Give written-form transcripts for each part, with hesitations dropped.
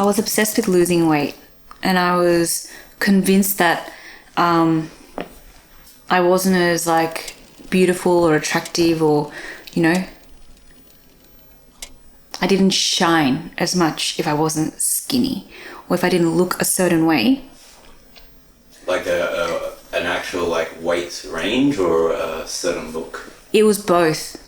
I was obsessed with losing weight, and I was convinced that I wasn't as like beautiful or attractive, or I didn't shine as much if I wasn't skinny, or if I didn't look a certain way. Like an actual like weight range or a certain look? It was both.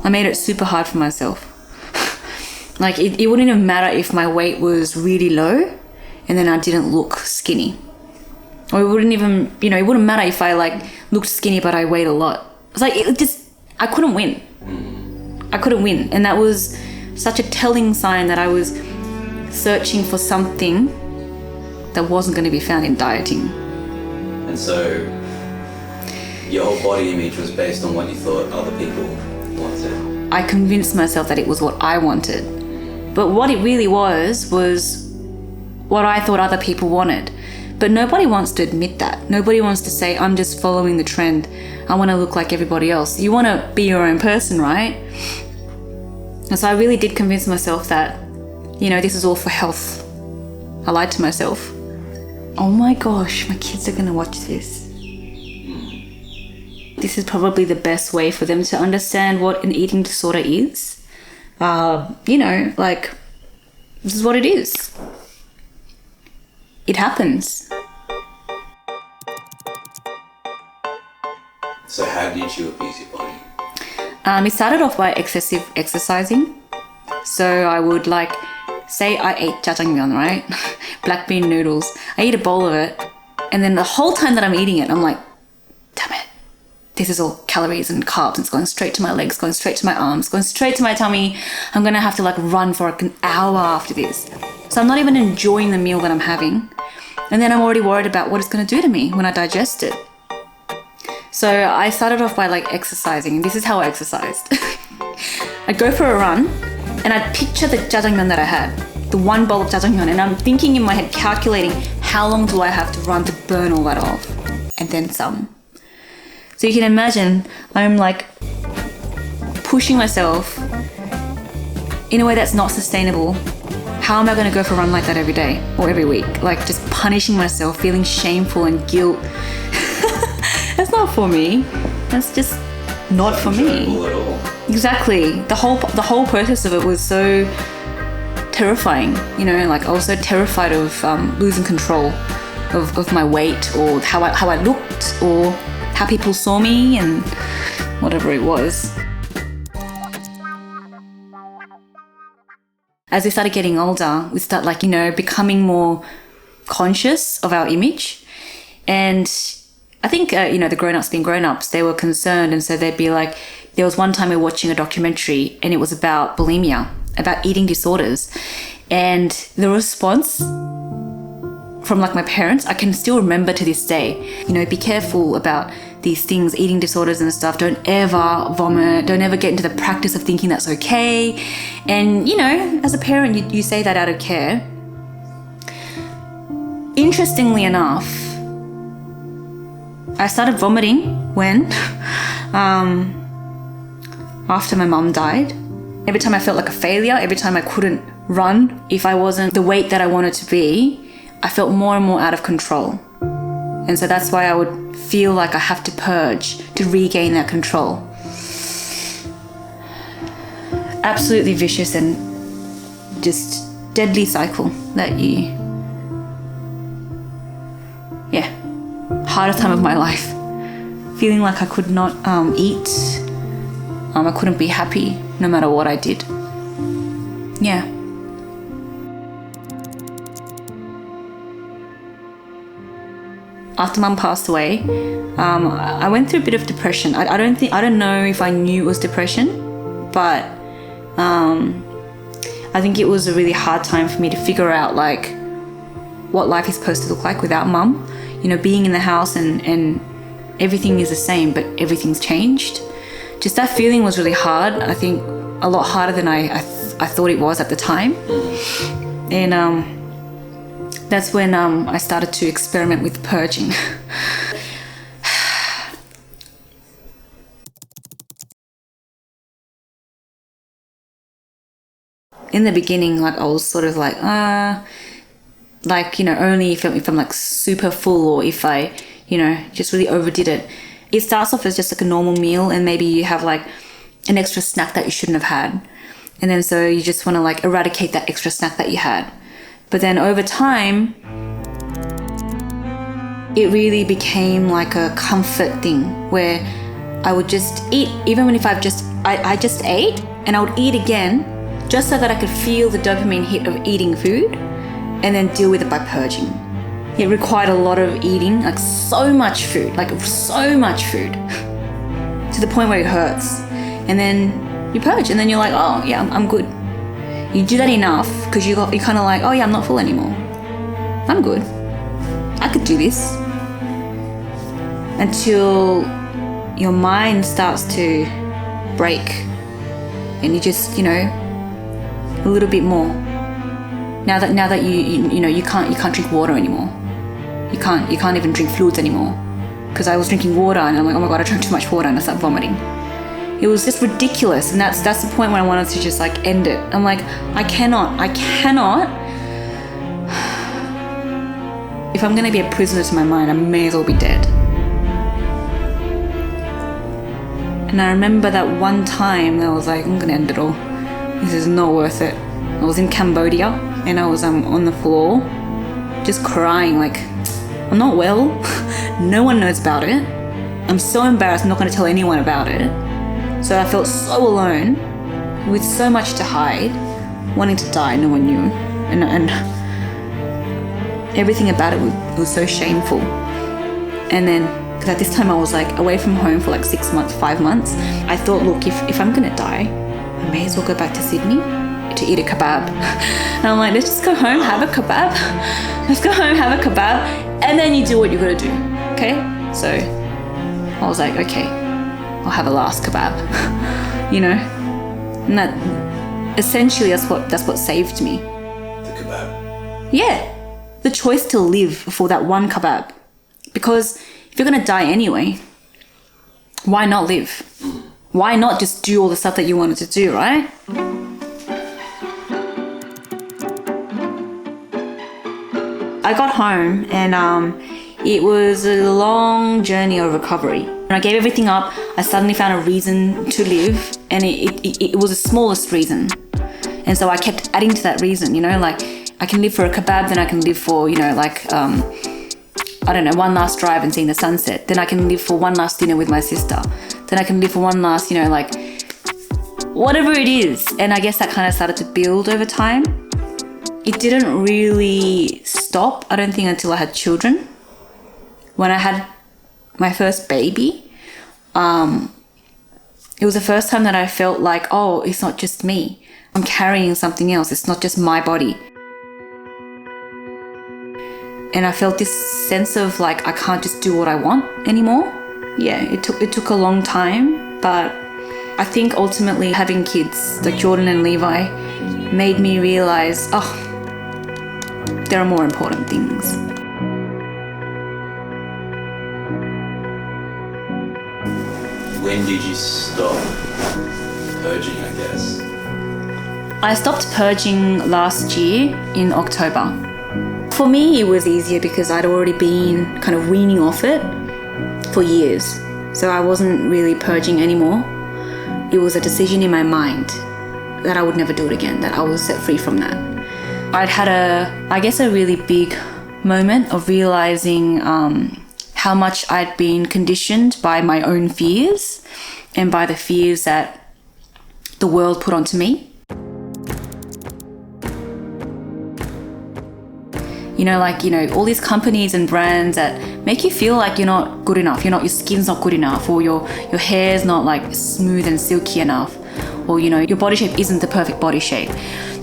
I made it super hard for myself. Like it wouldn't even matter if my weight was really low and then I didn't look skinny. Or it wouldn't even, it wouldn't matter if I like looked skinny but I weighed a lot. It's like, I couldn't win. I couldn't win. And that was such a telling sign that I was searching for something that wasn't going to be found in dieting. And so your whole body image was based on what you thought other people wanted. I convinced myself that it was what I wanted. But what it really was what I thought other people wanted. But nobody wants to admit that. Nobody wants to say, I'm just following the trend. I want to look like everybody else. You want to be your own person, right? And so I really did convince myself that, this is all for health. I lied to myself. Oh my gosh, my kids are going to watch this. This is probably the best way for them to understand what an eating disorder is. This is what it is. It happens. So how did you abuse your body? It started off by excessive exercising. So I would say I ate jjajangmyeon, right? Black bean noodles. I eat a bowl of it. And then the whole time that I'm eating it, I'm like, damn it. This is all calories and carbs. It's going straight to my legs, going straight to my arms, going straight to my tummy. I'm going to have to run for an hour after this. So I'm not even enjoying the meal that I'm having. And then I'm already worried about what it's going to do to me when I digest it. So I started off by exercising. This is how I exercised. I'd go for a run and I'd picture the jjajangmyeon that I had, the one bowl of jjajangmyeon, and I'm thinking in my head, calculating how long do I have to run to burn all that off, and then some. So you can imagine I'm pushing myself in a way that's not sustainable. How am I going to go for a run like that every day or every week? Just punishing myself, feeling shameful and guilt. That's not for me. That's just not for me. At all. Exactly. The whole process of it was so terrifying. I was so terrified of losing control of my weight, or how I looked, or how people saw me, and whatever it was. As we started getting older, we start becoming more conscious of our image. And I think, the grown-ups being grown-ups, they were concerned. And so they'd be there was one time we were watching a documentary and it was about bulimia, about eating disorders. And the response from my parents, I can still remember to this day, be careful about these things, eating disorders and stuff. Don't ever vomit. Don't ever get into the practice of thinking that's okay. And, as a parent, you say that out of care. Interestingly enough, I started vomiting when, after my mum died. Every time I felt like a failure, every time I couldn't run, if I wasn't the weight that I wanted to be, I felt more and more out of control. And so that's why I would feel like I have to purge to regain that control. Absolutely vicious and just deadly cycle that hardest time of my life. Feeling like I could not eat. I couldn't be happy no matter what I did. Yeah. After Mum passed away, I went through a bit of depression. I don't know if I knew it was depression, but I think it was a really hard time for me to figure out what life is supposed to look like without Mum. Being in the house and everything is the same, but everything's changed. Just that feeling was really hard. I think a lot harder than I thought it was at the time. And That's when I started to experiment with purging. In the beginning, like I was sort of like, only if I'm like super full, or if I, just really overdid it. It starts off as just like a normal meal, and maybe you have like an extra snack that you shouldn't have had. And then so you just want to like eradicate that extra snack that you had. But then over time, it really became like a comfort thing where I would just eat, even when if I just ate, and I would eat again just so that I could feel the dopamine hit of eating food and then deal with it by purging. It required a lot of eating, like so much food, to the point where it hurts. And then you purge, and then you're like, oh yeah, I'm good. You do that enough because you're kind of like, oh yeah, I'm not full anymore. I'm good. I could do this. Until your mind starts to break and you just, a little bit more. Now that you can't drink water anymore. You can't even drink fluids anymore. Because I was drinking water and I'm like, oh my god, I drank too much water, and I started vomiting. It was just ridiculous, and that's the point where I wanted to just like end it. I'm like, I cannot. If I'm gonna be a prisoner to my mind, I may as well be dead. And I remember that one time that I was like, I'm gonna end it all. This is not worth it. I was in Cambodia and I was on the floor just crying like, I'm not well. No one knows about it. I'm so embarrassed, I'm not gonna tell anyone about it. So I felt so alone, with so much to hide, wanting to die, no one knew. And everything about it was so shameful. And then, because at this time I was like away from home for like 6 months, 5 months, I thought, look, if I'm gonna die, I may as well go back to Sydney to eat a kebab. And I'm like, let's just go home, have a kebab. Let's go home, have a kebab, and then you do what you gotta do, okay? So I was like, okay, I'll have a last kebab, And that, essentially, that's what saved me. The kebab? Yeah, the choice to live for that one kebab. Because if you're gonna die anyway, why not live? Why not just do all the stuff that you wanted to do, right? I got home and it was a long journey of recovery. When I gave everything up, I suddenly found a reason to live, and it was the smallest reason. And so I kept adding to that reason, like I can live for a kebab, then I can live for, one last drive and seeing the sunset. Then I can live for one last dinner with my sister. Then I can live for one last, whatever it is. And I guess that kind of started to build over time. It didn't really stop, I don't think, until I had children. When I had my first baby, it was the first time that I felt like, oh, it's not just me. I'm carrying something else. It's not just my body. And I felt this sense of like, I can't just do what I want anymore. Yeah, it took a long time, but I think ultimately having kids like Jordan and Levi made me realize, there are more important things. When did you stop purging, I guess? I stopped purging last year in October. For me, it was easier because I'd already been kind of weaning off it for years. So I wasn't really purging anymore. It was a decision in my mind that I would never do it again, that I was set free from that. I'd had a really big moment of realizing how much I'd been conditioned by my own fears and by the fears that the world put onto me. All these companies and brands that make you feel like you're not good enough, your skin's not good enough, or your hair's not like smooth and silky enough, or your body shape isn't the perfect body shape.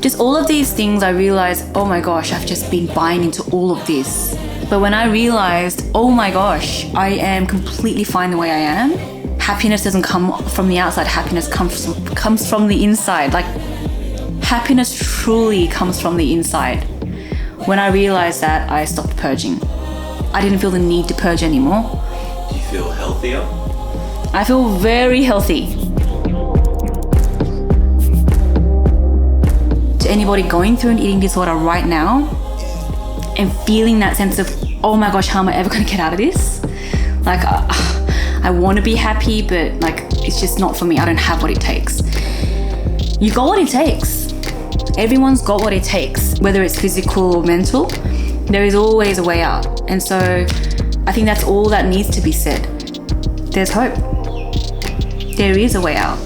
Just all of these things, I realized, oh my gosh, I've just been buying into all of this. But when I realized, oh my gosh, I am completely fine the way I am. Happiness doesn't come from the outside, happiness comes from the inside. Like, happiness truly comes from the inside. When I realized that, I stopped purging. I didn't feel the need to purge anymore. Do you feel healthier? I feel very healthy. To anybody going through an eating disorder right now and feeling that sense of, oh my gosh, how am I ever going to get out of this? Like, I want to be happy, but like, it's just not for me. I don't have what it takes. You got what it takes. Everyone's got what it takes, whether it's physical or mental. There is always a way out. And so I think that's all that needs to be said. There's hope. There is a way out.